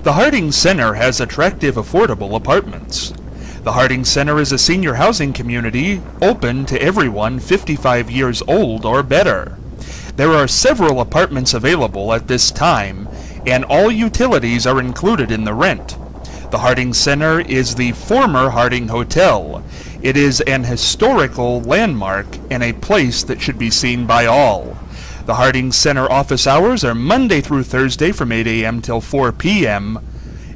The Harding Center has attractive, affordable apartments. The Harding Center is a senior housing community open to everyone 55 years old or better. There are several apartments available at this time, and all utilities are included in the rent. The Harding Center is the former Harding Hotel. It is an historical landmark and a place that should be seen by all. The Harding Center office hours are Monday through Thursday from 8 a.m. till 4 p.m.,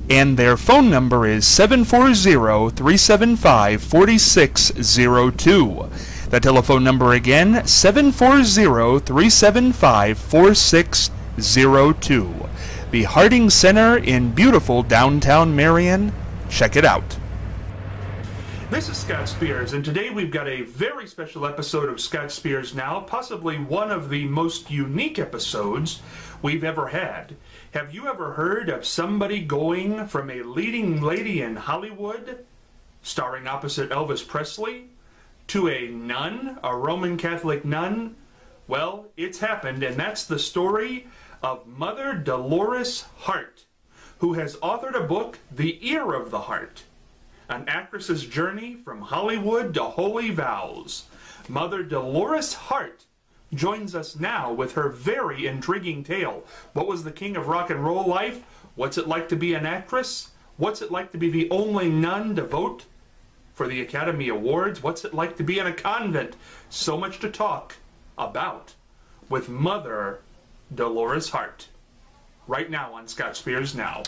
and their phone number is 740-375-4602. The telephone number again, 740-375-4602. The Harding Center in beautiful downtown Marion. Check it out. This is Scott Spears, and today we've got a very special episode of Scott Spears Now, possibly one of the most unique episodes we've ever had. Have you ever heard of somebody going from a leading lady in Hollywood, starring opposite Elvis Presley, to a nun, a Roman Catholic nun? Well, it's happened, and that's the story of Mother Dolores Hart, who has authored a book, The Ear of the Heart, an actress's journey from Hollywood to holy vows. Mother Dolores Hart joins us now with her very intriguing tale. What was the king of rock and roll life? What's it like to be an actress? What's it like to be the only nun to vote for the Academy Awards? What's it like to be in a convent? So much to talk about with Mother Dolores Hart. Right now on Scott Spears Now.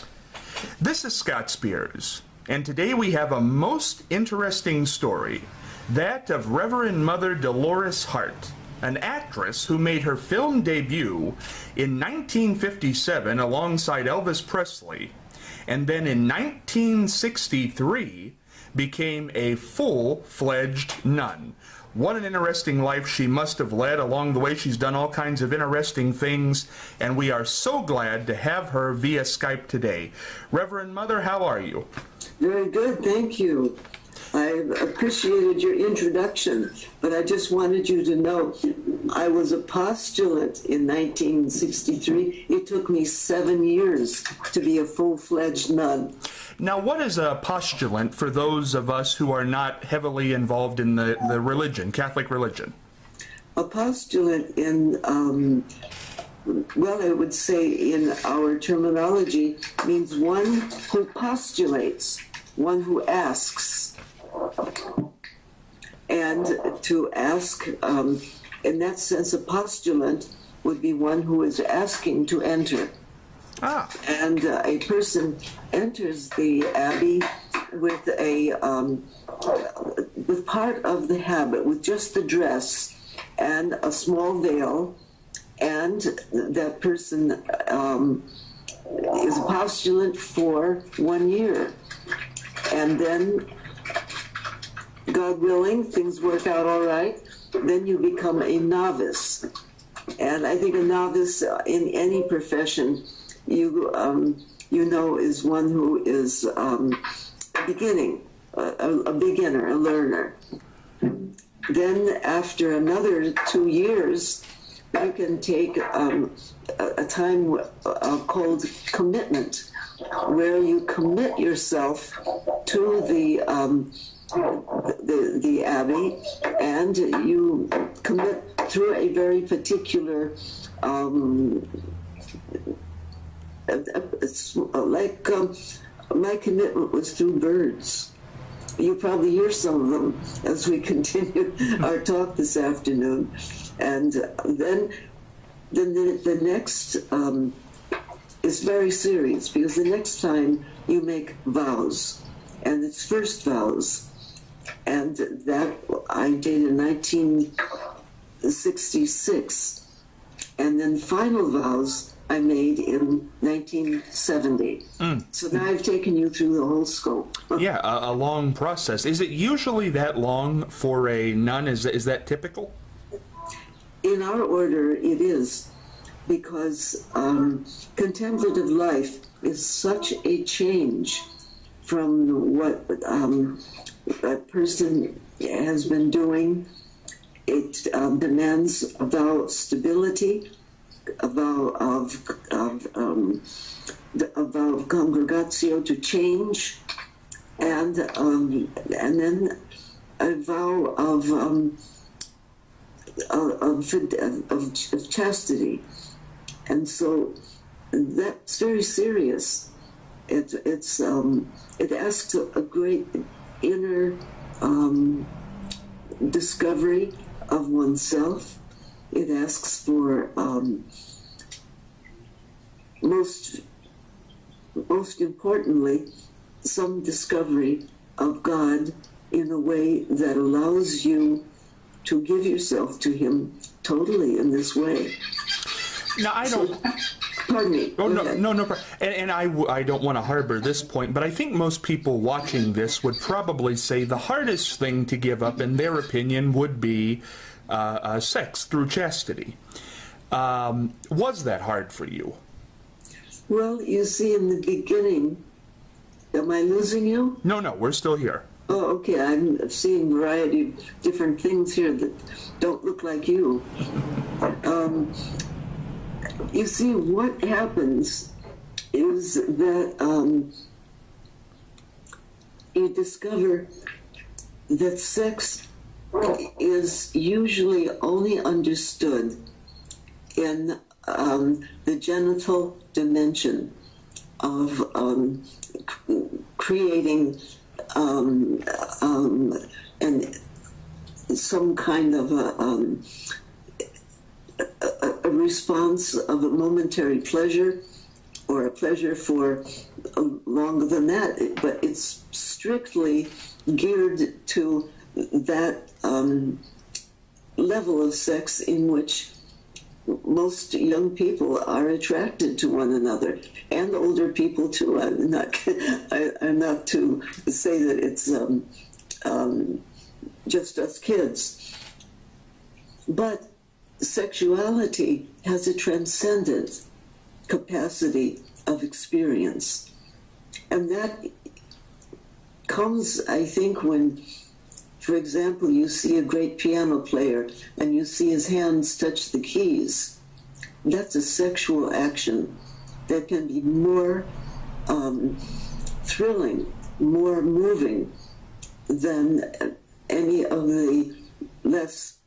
This is Scott Spears, and today we have a most interesting story, that of Reverend Mother Dolores Hart, an actress who made her film debut in 1957 alongside Elvis Presley, and then in 1963 became a full-fledged nun. What an interesting life she must have led. Along the way, she's done all kinds of interesting things, and we are so glad to have her via Skype today. Reverend Mother, how are you? Very good, thank you. I appreciated your introduction, but I just wanted you to know I was a postulant in 1963. It took me 7 years to be a full-fledged nun. Now, what is a postulant for those of us who are not heavily involved in the religion, Catholic religion? A postulant in, well, I would say in our terminology, means one who postulates, one who asks. And to ask, in that sense, a postulant would be one who is asking to enter. Ah. And a person enters the abbey with with part of the habit, with just the dress and a small veil, and that person is a postulant for 1 year. And then, God willing, things work out all right, then you become a novice. And I think a novice in any profession, you know, is one who is beginning, a beginner, a learner. Then after another 2 years, you can take a time called commitment, where you commit yourself to the abbey, and you commit through a very particular my commitment was through birds. You probably hear some of them as we continue our talk this afternoon. And then the next is very serious, because the next time you make vows, and it's first vows, and that I did in 1966. And then final vows I made in 1970. So now I've taken you through the whole scope. Yeah, a long process. Is it usually that long for a nun? Is that typical? In our order, it is, because contemplative life is such a change from what a person has been doing. It demands a vow of stability, a vow of congregatio to change, and then a vow of chastity. And so that's very serious. It asks a great inner discovery of oneself. It asks for most importantly, some discovery of God in a way that allows you to give yourself to Him totally in this way. Now, I don't... Pardon me. Oh, no problem. And I don't want to harbor this point, but I think most people watching this would probably say the hardest thing to give up, in their opinion, would be sex through chastity. Was that hard for you? Well, you see, in the beginning... Am I losing you? No, we're still here. Oh, okay. I'm seeing a variety of different things here that don't look like you. You see, what happens is that you discover that sex is usually only understood in the genital dimension of creating and some kind of a response of a momentary pleasure, or a pleasure for longer than that, but it's strictly geared to that level of sex in which most young people are attracted to one another, and older people too. I'm not to say that it's just us kids, but sexuality has a transcendent capacity of experience, and that comes, I think, when, for example, you see a great piano player and you see his hands touch the keys. That's a sexual action that can be more thrilling, more moving than any of the less,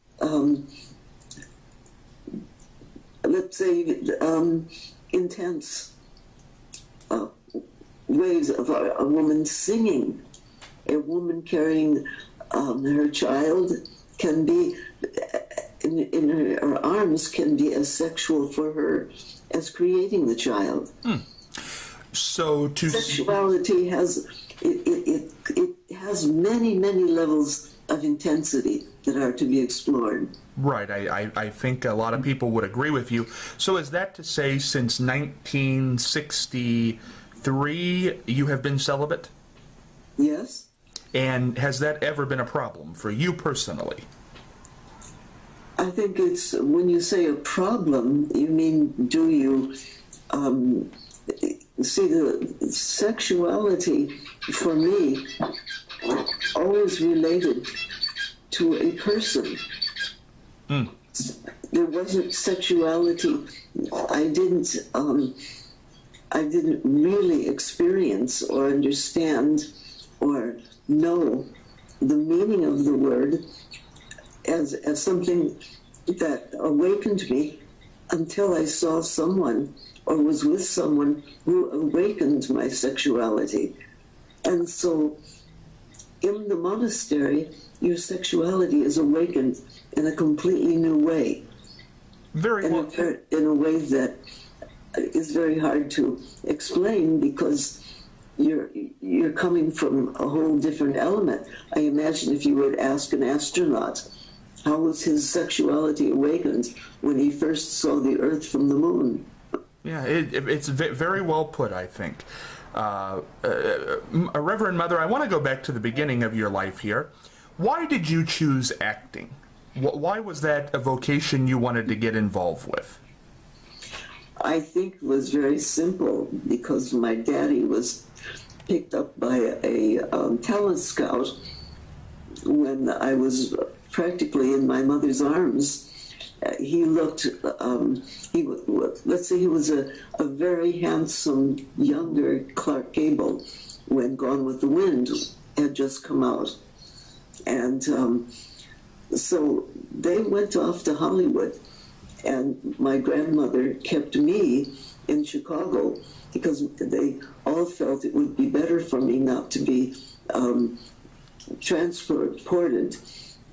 let's say, intense ways of a woman singing. A woman carrying her child can be, in her arms, can be as sexual for her as creating the child. So sexuality has it has many levels of intensity that are to be explored. Right, I think a lot of people would agree with you. So is that to say, since 1963, you have been celibate? Yes. And has that ever been a problem for you personally? I think it's, when you say a problem, you mean, do you see, the sexuality for me always related to a person. There wasn't sexuality. I didn't really experience or understand or know the meaning of the word as something that awakened me until I saw someone or was with someone who awakened my sexuality. And so in the monastery, your sexuality is awakened in a completely new way. Very well. In a way that is very hard to explain, because you're coming from a whole different element. I imagine if you would ask an astronaut How was his sexuality awakened when he first saw the Earth from the moon? Yeah, it's very well put, I think. Reverend Mother, I want to go back to the beginning of your life here. Why did you choose acting? Why was that a vocation you wanted to get involved with? I think it was very simple, because my daddy was picked up by a talent scout when I was practically in my mother's arms. He looked, let's say he was a very handsome, younger Clark Gable when Gone with the Wind had just come out. And so they went off to Hollywood, and my grandmother kept me in Chicago because they all felt it would be better for me not to be transported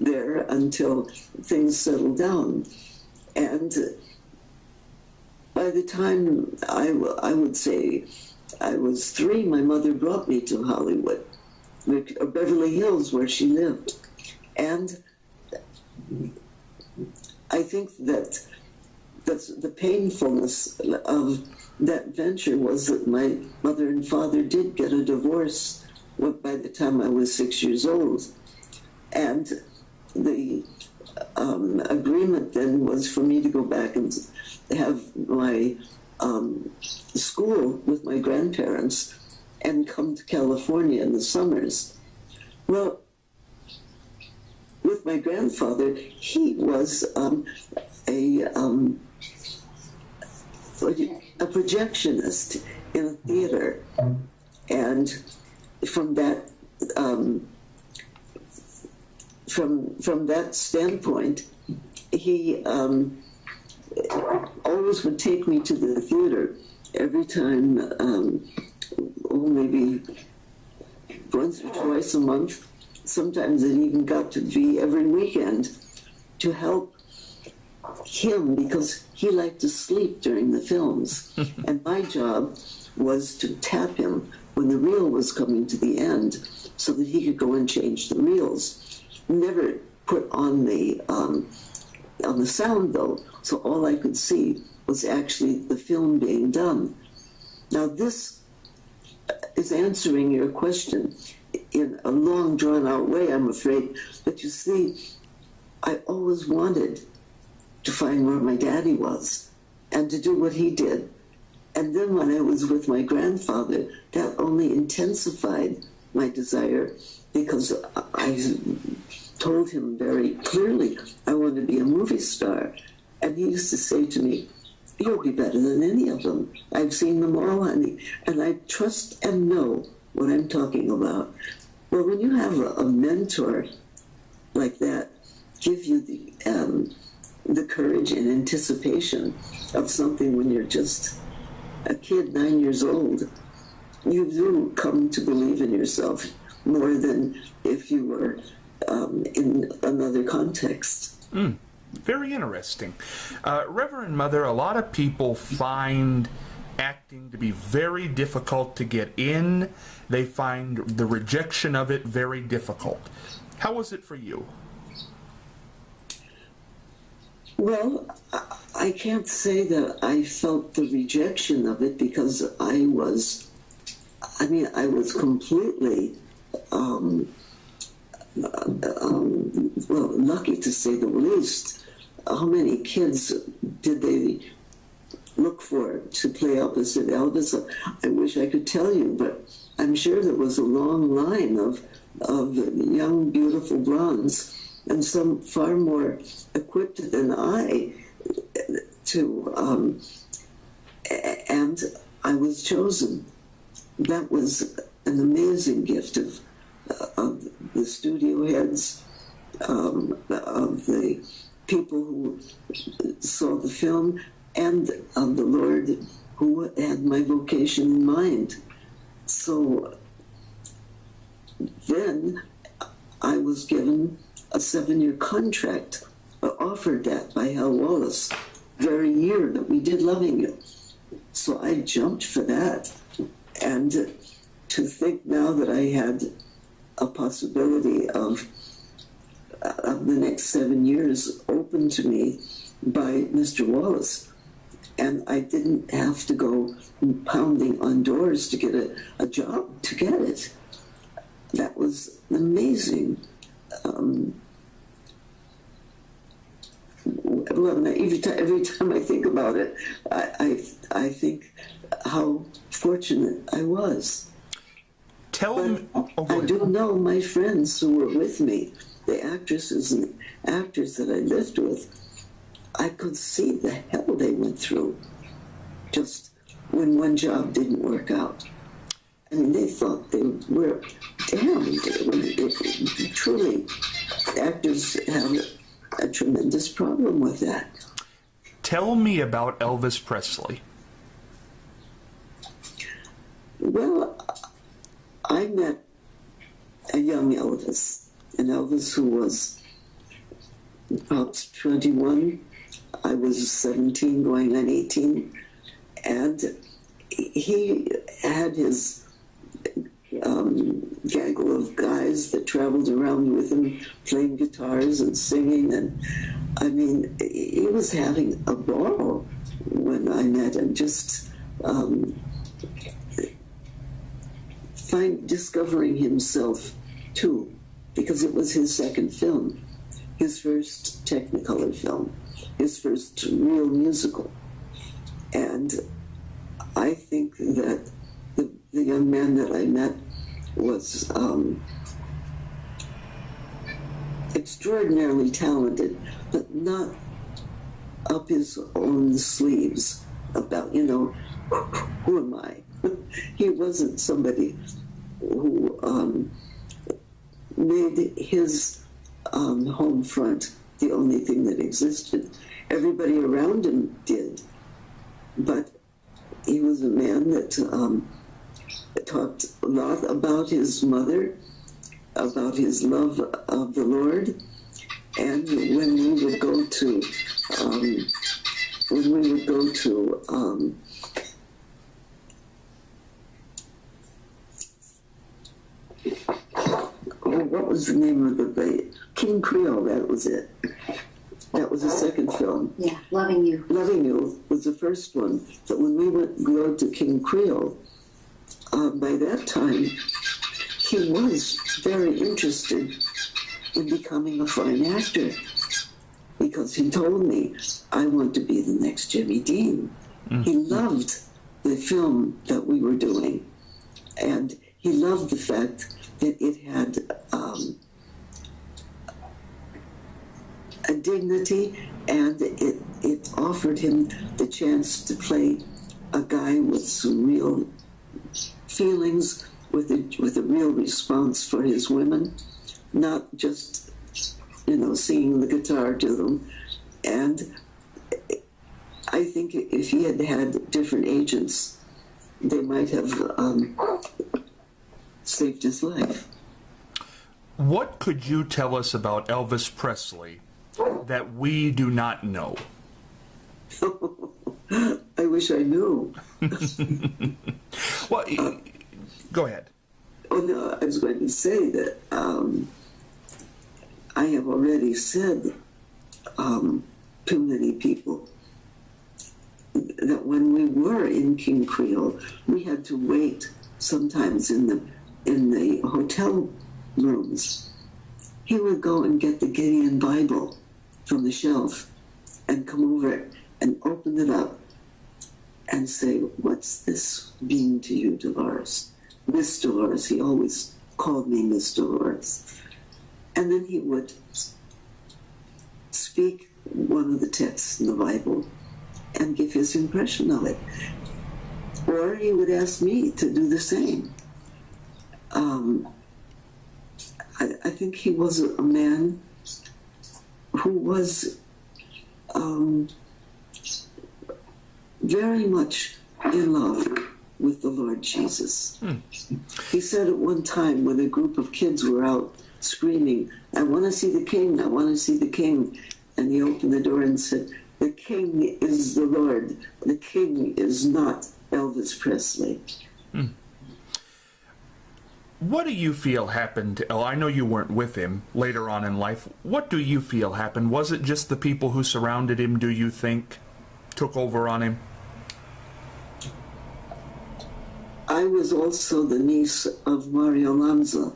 there until things settled down. And by the time I would say I was 3, my mother brought me to Hollywood, Beverly Hills, where she lived. And I think that the painfulness of that venture was that my mother and father did get a divorce by the time I was 6 years old. And the agreement then was for me to go back and have my school with my grandparents and come to California in the summers. Well, with my grandfather, he was a projectionist in a theater, and from that from that standpoint, he always would take me to the theater every time, maybe once or twice a month. Sometimes it even got to be every weekend, to help him because he liked to sleep during the films. And my job was to tap him when the reel was coming to the end so that he could go and change the reels. Never put on the sound, though, so all I could see was actually the film being done. Now, this is answering your question in a long, drawn-out way, I'm afraid. But you see, I always wanted to find where my daddy was and to do what he did. And then when I was with my grandfather, that only intensified my desire, because I told him very clearly I want to be a movie star. And he used to say to me, "You'll be better than any of them. I've seen them all, honey, and I trust and know what I'm talking about." Well, when you have a mentor like that give you the courage and anticipation of something when you're just a kid, 9 years old, you do come to believe in yourself more than if you were in another context. Very interesting. Reverend Mother, a lot of people find acting to be very difficult to get in. They find the rejection of it very difficult. How was it for you? Well, I can't say that I felt the rejection of it, because I was completely lucky, to say the least. How many kids did they look for to play opposite Elvis? I wish I could tell you, but I'm sure there was a long line of young, beautiful blondes, and some far more equipped than I to, and I was chosen. That was an amazing gift of the studio heads, of the people who saw the film, and of the Lord who had my vocation in mind. So then I was given a 7-year contract, offered that by Hal Wallace, very year that we did Loving You. So I jumped for that. And to think now that I had a possibility of of the next 7 years opened to me by Mr. Wallace. And I didn't have to go pounding on doors to get a job to get it. That was amazing. Well, every time I think about it, I think how fortunate I was. Tell me. I do know my friends who were with me, the actresses and actors that I lived with. I could see the hell they went through just when one job didn't work out. I mean, they thought they were damned. Truly, actors have a tremendous problem with that. Tell me about Elvis Presley. Well, I met a young Elvis, an Elvis who was about 21. I was 17 going on 18, and he had his gaggle of guys that traveled around with him playing guitars and singing, and I mean, he was having a ball when I met him, just discovering himself too, because it was his second film, his first Technicolor film, his first real musical. And I think that the young man that I met was extraordinarily talented, but not up his own sleeves about, who am I? He wasn't somebody who made his home front the only thing that existed. Everybody around him did, but he was a man that talked a lot about his mother, about his love of the Lord, and when we would go to what was the name of the King Creole? That was it. That was the second film. Yeah, Loving You. Loving You was the first one. But when we went go to King Creole, by that time, he was very interested in becoming a fine actor, because he told me, I want to be the next Jimmy Dean. Mm-hmm. He loved the film that we were doing, and he loved the fact that it had a dignity, and it offered him the chance to play a guy with some real feelings, with a real response for his women, not just singing the guitar to them. And I think if he had had different agents, they might have saved his life. What could you tell us about Elvis Presley that we do not know? I wish I knew. Well, go ahead. Oh, no, I was going to say that I have already said to many people that when we were in King Creole, we had to wait sometimes in the hotel rooms. He would go and get the Gideon Bible from the shelf and come over and open it up and say, "What's this mean to you, Dolores?" Miss Dolores. He always called me Miss Dolores. And then he would speak one of the texts in the Bible and give his impression of it. Or he would ask me to do the same. I think he was a man who was very much in love with the Lord Jesus. He said at one time when a group of kids were out screaming, "I want to see the King, I want to see the King," and he opened the door and said, "The King is the Lord. The King is not Elvis Presley." What do you feel happened to I know you weren't with him later on in life. What do you feel happened? Was it just the people who surrounded him, do you think, took over on him? I was also the niece of Mario Lanza,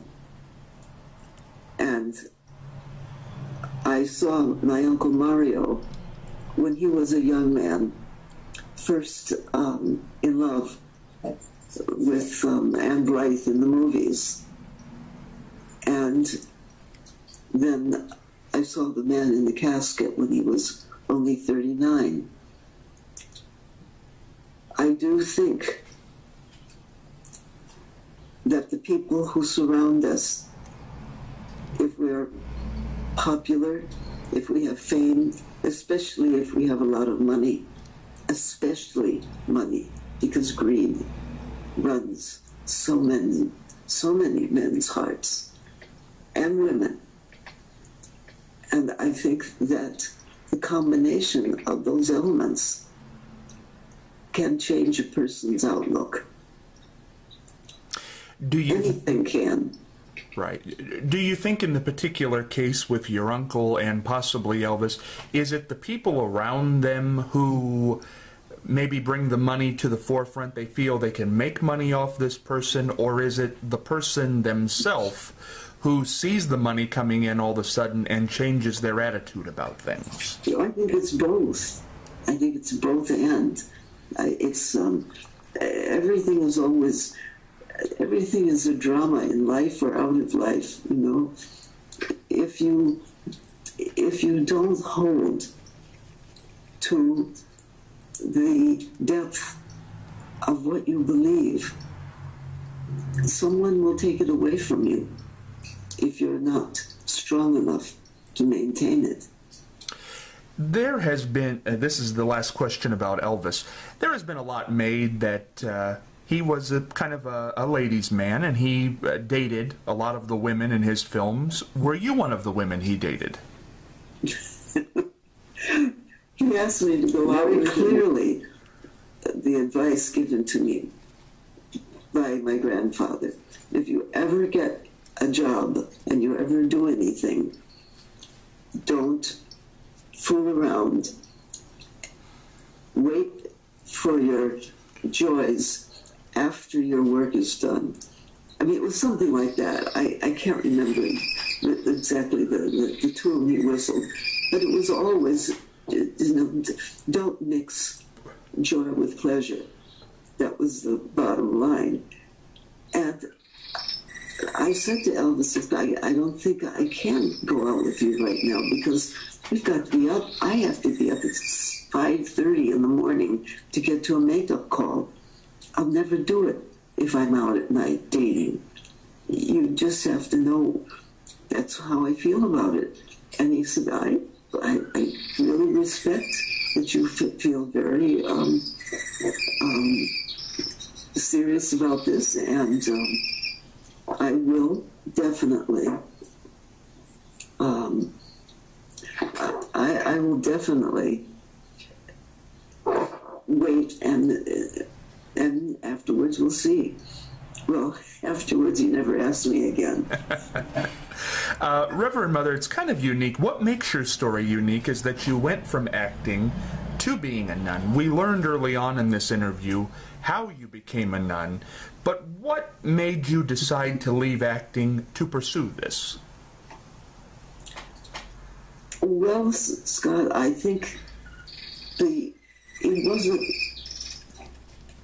and I saw my Uncle Mario when he was a young man, first in love with Anne Blythe in the movies. And then I saw the man in the casket when he was only 39. I do think that the people who surround us, if we're popular, if we have fame, especially if we have a lot of money, especially money, because greed runs so many men's hearts and women. And I think that the combination of those elements can change a person's outlook. Anything can. Right. Do you think in the particular case with your uncle and possibly Elvis, is it the people around them who maybe bring the money to the forefront? They feel they can make money off this person, or is it the person themselves who sees the money coming in all of a sudden and changes their attitude about things? I think it's both. I think it's both and. Everything is always... Everything is a drama in life or out of life, you know. If you don't hold to the depth of what you believe, someone will take it away from you if you're not strong enough to maintain it. There has been, this is the last question about Elvis, there has been a lot made that he was a kind of a ladies' man, and he dated a lot of the women in his films. Were you one of the women he dated? He asked me to go out very clearly. The advice given to me by my grandfather: if you ever get a job and you ever do anything, don't fool around. Wait for your joys after your work is done. I mean, it was something like that. I can't remember exactly the tune he whistled, but it was always, you know, don't mix joy with pleasure. That was the bottom line. And I said to Elvis, I don't think I can go out with you right now because we've got to be up. I have to be up at 5:30 in the morning to get to a makeup call. I'll never do it if I'm out at night dating. You just have to know that's how I feel about it. And he said, I really respect that you feel very serious about this, and I will definitely I will definitely wait, and afterwards we'll see. Well, afterwards he never asked me again. Reverend Mother, it's kind of unique. What makes your story unique is that you went from acting to being a nun. We learned early on in this interview how you became a nun, but what made you decide to leave acting to pursue this? Well, Scott, I think it wasn't...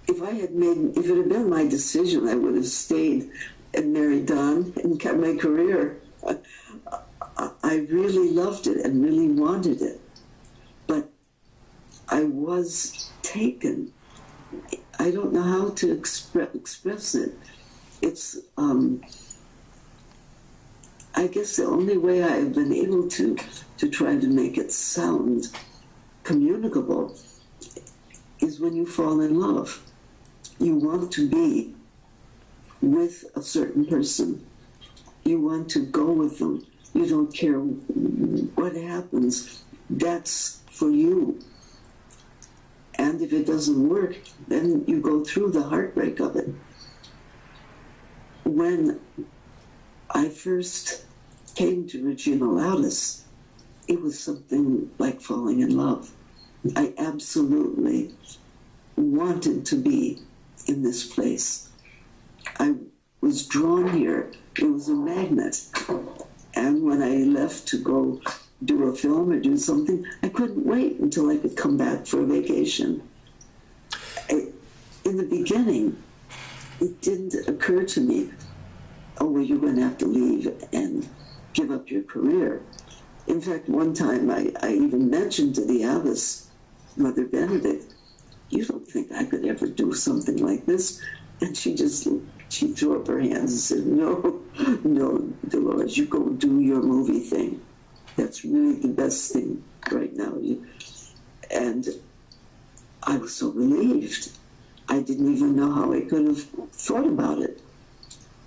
If it had been my decision, I would have stayed and married Don and kept my career. I really loved it and really wanted it. But I was taken. I don't know how to express it. It's, I guess the only way I have been able to try to make it sound communicable is when you fall in love. You want to be with a certain person. You want to go with them. You don't care what happens. That's for you. And if it doesn't work, then you go through the heartbreak of it. when I first came to Regina Laudis, it was something like falling in love. I absolutely wanted to be in this place. I was drawn here. It was a magnet. And when I left to go do a film or do something, I couldn't wait until I could come back for a vacation. In the beginning, it didn't occur to me, oh, well, you're going to have to leave and give up your career. In fact, one time I even mentioned to the abbess, Mother Benedict, you don't think I could ever do something like this? And she threw up her hands and said, no, Dolores, you go do your movie thing. That's really the best thing right now. And I was so relieved. I didn't even know how I could have thought about it.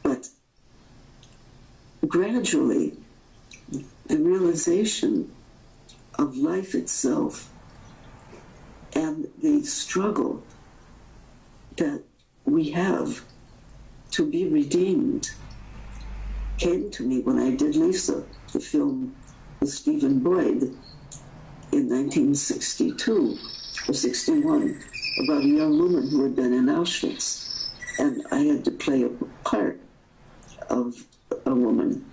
But gradually, the realization of life itself and the struggle that we have to be redeemed came to me when I did Lisa, the film with Stephen Boyd in 1962 or 61, about a young woman who had been in Auschwitz. And I had to play a part of a woman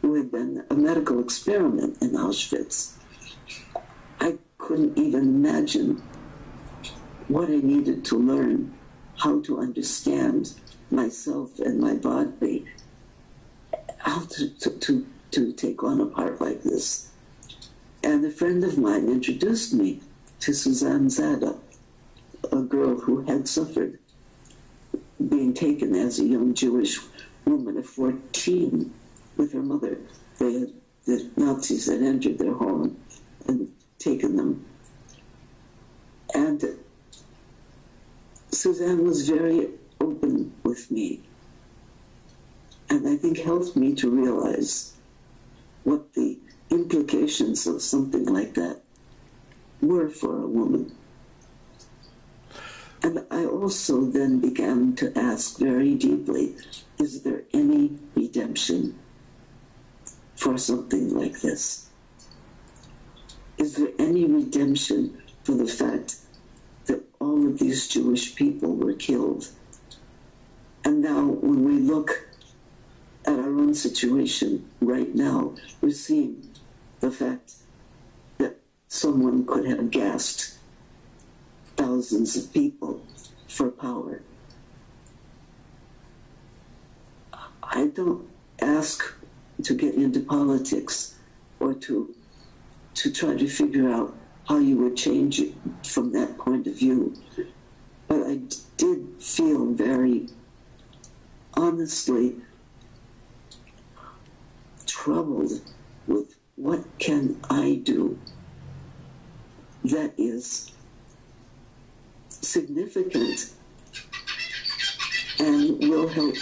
who had been a medical experiment in Auschwitz. I couldn't even imagine what I needed to learn, how to understand myself and my body, how to take on a part like this. And a friend of mine introduced me to Suzanne Zada, a girl who had suffered being taken as a young Jewish woman of 14 with her mother. The Nazis had entered their home and taken them. And Suzanne was very open with me, and I think helped me to realize what the implications of something like that were for a woman. And I also then began to ask very deeply, is there any redemption for something like this? Is there any redemption for the fact that all of these Jewish people were killed? And now when we look at our own situation right now, we're seeing the fact that someone could have gassed thousands of people for power. I don't ask to get into politics or to try to figure out how you would change it from that point of view. But I did feel very honestly troubled with what can I do that is significant and will help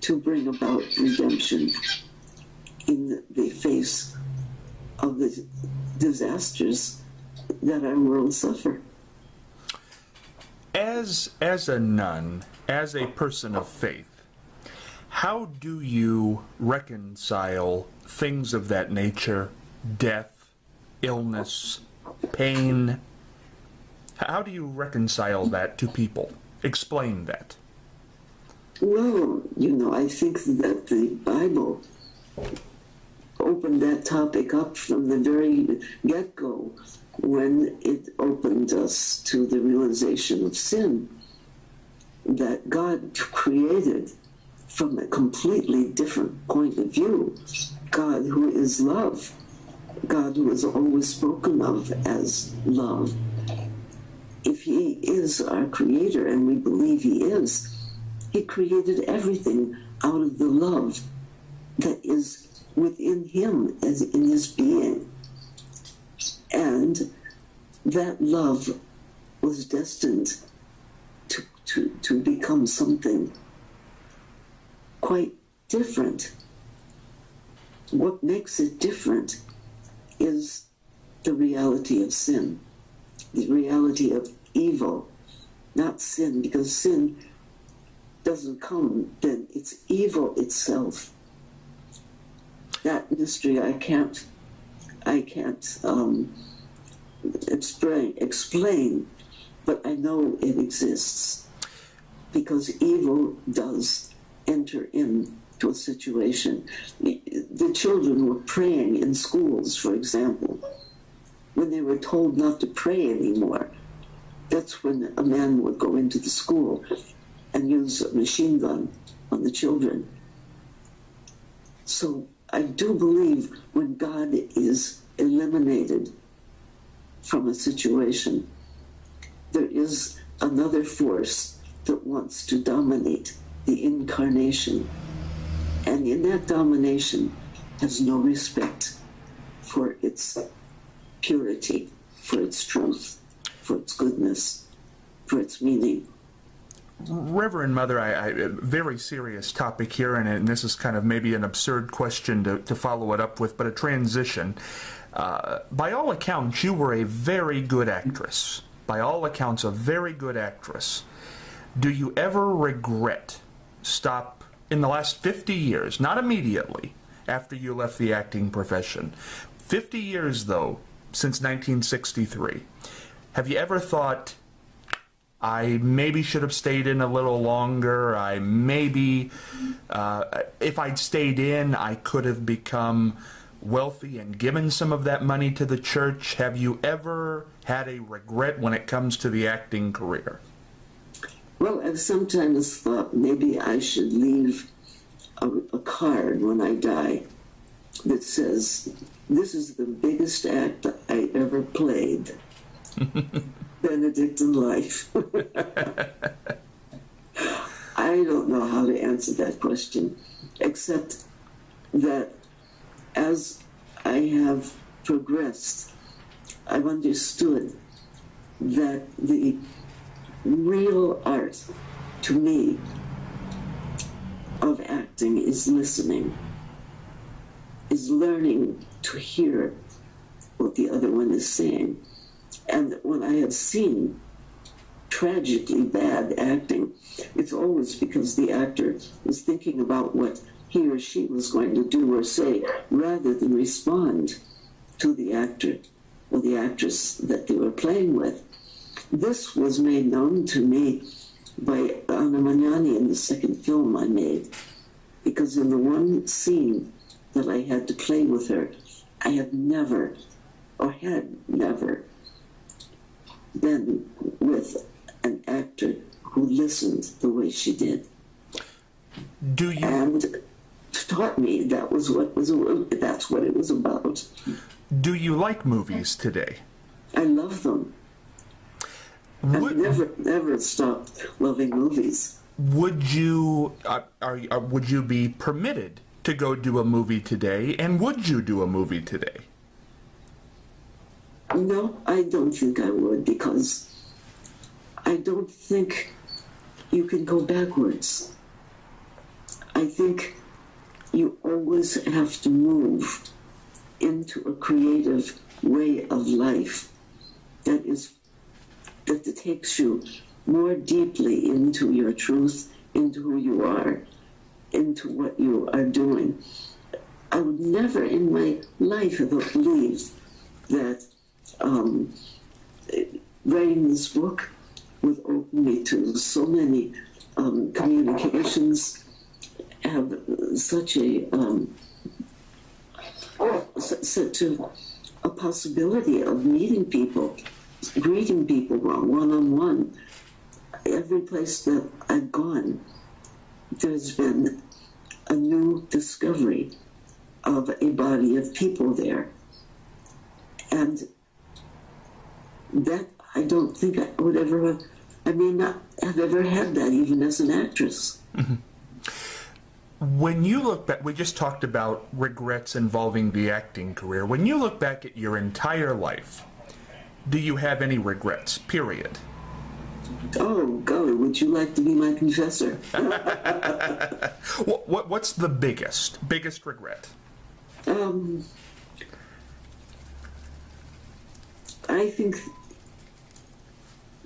to bring about redemption in the face of the disasters that our world suffer. As a nun, as a person of faith, how do you reconcile things of that nature, death, illness, pain? How do you reconcile that to people? Explain that. Well, I think that the Bible opened that topic up from the very get-go when it opened us to the realization of sin, that God created from a completely different point of view. God who is love, God who is always spoken of as love. If he is our creator, and we believe he is, he created everything out of the love that is within him as in his being. And that love was destined to become something quite different. What makes it different is the reality of sin, the reality of evil, not sin, because sin doesn't come, then it's evil itself. That mystery I can't explain, but I know it exists, because evil does enter into a situation. The children were praying in schools, for example. When they were told not to pray anymore, that's when a man would go into the school and use a machine gun on the children. So I do believe when God is eliminated from a situation, there is another force that wants to dominate the incarnation. And in that domination has no respect for its purity, for its truth, for its goodness, for its meaning. Reverend Mother, I very serious topic here, and this is kind of maybe an absurd question to follow it up with, but a transition. By all accounts, you were a very good actress. By all accounts, a very good actress. Do you ever regret in the last 50 years, not immediately, after you left the acting profession, 50 years, though, since 1963, have you ever thought, I maybe should have stayed in a little longer, I maybe, if I'd stayed in, I could have become wealthy and given some of that money to the church? Have you ever had a regret when it comes to the acting career? Well, I've sometimes thought maybe I should leave a card when I die that says, "This is the biggest act I ever played. Benedict in life." I don't know how to answer that question, except that as I have progressed, I've understood that the real art, to me, of acting is listening, is learning to hear what the other one is saying. And when I have seen tragically bad acting, it's always because the actor is thinking about what he or she was going to do or say, rather than respond to the actor or the actress that they were playing with. This was made known to me by Anna Magnani in the second film I made, because in the one scene that I had to play with her, I had never been with an actor who listened the way she did. And taught me that's what it was about. Do you like movies today? I love them. I've never stopped loving movies. Would you would you be permitted to go do a movie today, and would you do a movie today? No, I don't think I would, because I don't think you can go backwards. I think you always have to move into a creative way of life that takes you more deeply into your truth, into who you are, into what you are doing. I would never in my life have believed that writing this book would open me to so many communications, have such a possibility of meeting people, greeting people one-on-one. Every place that I've gone, there's been a new discovery of a body of people there. And that I don't think I would ever have, I may not have ever had that even as an actress. Mm-hmm. When you look back, we just talked about regrets involving the acting career. When you look back at your entire life, do you have any regrets, period? Oh, golly, would you like to be my confessor? What's the biggest regret? I think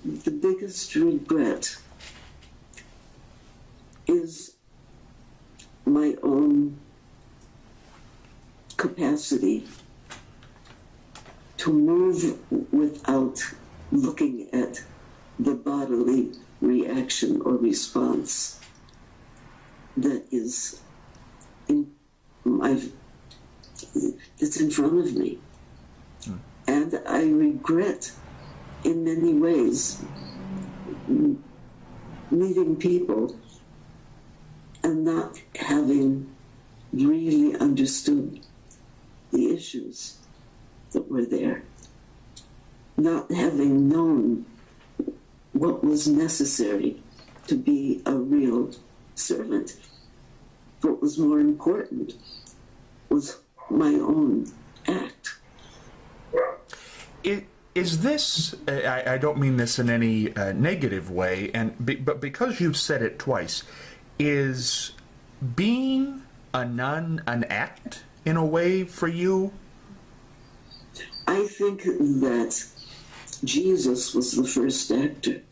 the biggest regret is my own capacity to move without looking at the bodily reaction or response that is that's in front of me. And I regret in many ways meeting people and not having really understood the issues that were there, not having known what was necessary to be a real servant. What was more important was my own act. Is this, I don't mean this in any negative way, but because you've said it twice, is being a nun an act in a way for you? I think that Jesus was the first actor.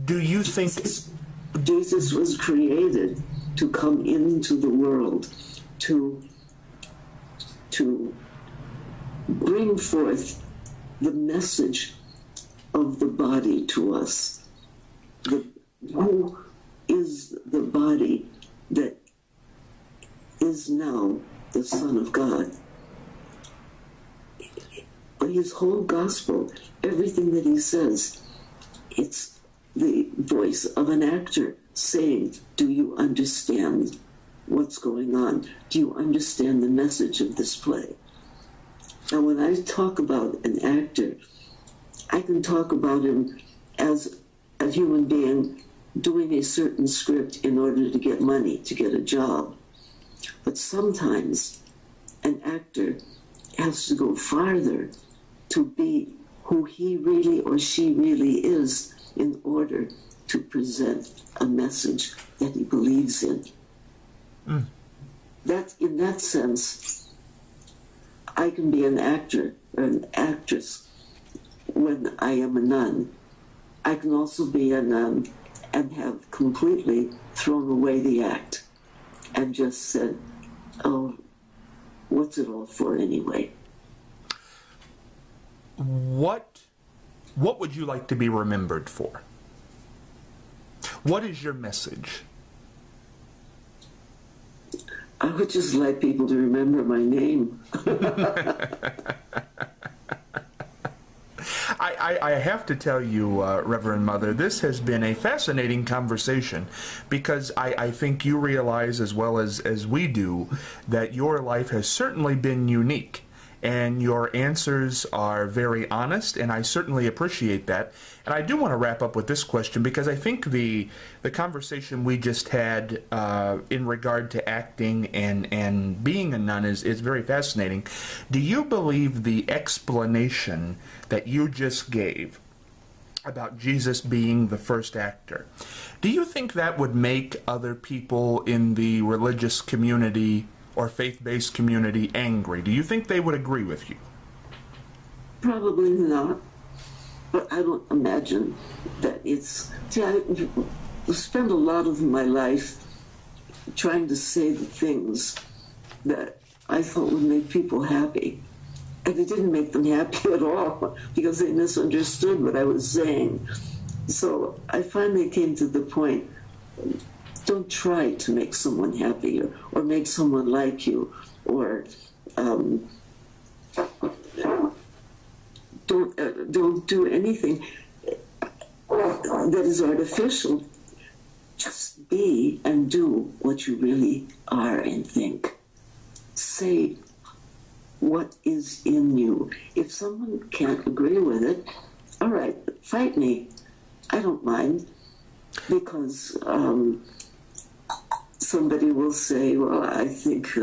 Do you think... Jesus was created to come into the world, to bring forth the message of the body to us. Who is the body that is now the Son of God? But his whole gospel, everything that he says, it's the voice of an actor saying, do you understand what's going on? Do you understand the message of this play? Now, when I talk about an actor, I can talk about him as a human being doing a certain script in order to get money, to get a job. But sometimes an actor has to go farther to be who he really or she really is in order to present a message that he believes in. That, in that sense, I can be an actor or an actress when I am a nun. I can also be a nun and have completely thrown away the act and just said, oh, what's it all for anyway? What would you like to be remembered for? What is your message? I would just like people to remember my name. I have to tell you, Reverend Mother, this has been a fascinating conversation because I think you realize as well as we do that your life has certainly been unique. And your answers are very honest, and I certainly appreciate that. And I do want to wrap up with this question because I think the conversation we just had in regard to acting and being a nun is very fascinating. Do you believe the explanation that you just gave about Jesus being the first actor, do you think that would make other people in the religious community or faith-based community angry? Do you think they would agree with you? Probably not. But I don't imagine that it's... See, I spend a lot of my life trying to say the things that I thought would make people happy. And it didn't make them happy at all because they misunderstood what I was saying. So I finally came to the point, don't try to make someone happy or make someone like you, or don't do anything that is artificial. Just be and do what you really are and think. Say what is in you. If someone can't agree with it, all right, fight me. I don't mind, because somebody will say, well, I think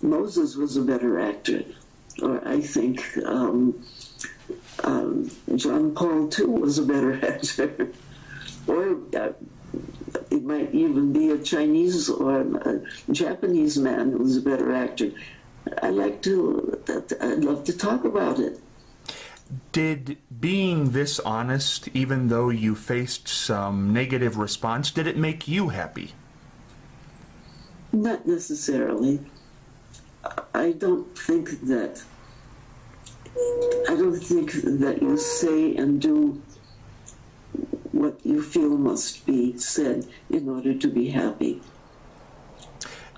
Moses was a better actor, or I think John Paul II was a better actor, or it might even be a Chinese or a Japanese man who was a better actor. I'd love to talk about it. Did being this honest, even though you faced some negative response, did it make you happy? Not necessarily. I don't think that you say and do what you feel must be said in order to be happy.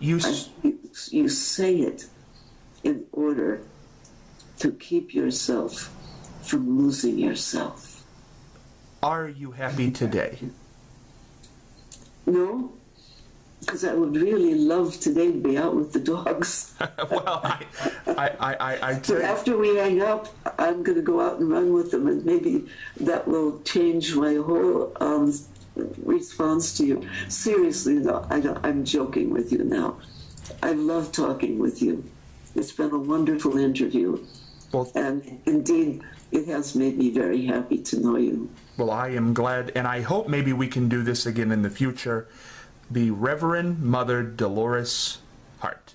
You say it in order to keep yourself from losing yourself. Are you happy today? No, because I would really love today to be out with the dogs. Well, I tell you. After we hang up, I'm going to go out and run with them, and maybe that will change my whole response to you. Seriously, though, I'm joking with you now. I love talking with you. It's been a wonderful interview. Well, and indeed, it has made me very happy to know you. Well, I am glad, and I hope maybe we can do this again in the future. The Reverend Mother Dolores Hart.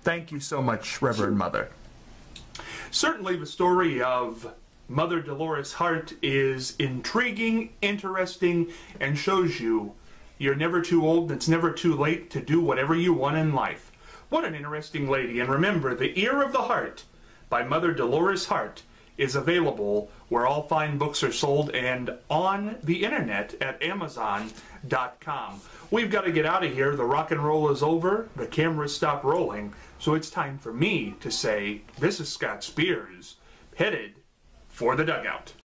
Thank you so much, Reverend Mother. Certainly the story of Mother Dolores Hart is intriguing, interesting, and shows you you're never too old and it's never too late to do whatever you want in life. What an interesting lady. And remember, The Ear of the Heart by Mother Dolores Hart is available where all fine books are sold and on the internet at Amazon.com. We've got to get out of here. The rock and roll is over. The cameras stop rolling. So it's time for me to say, this is Scott Spears, headed for the dugout.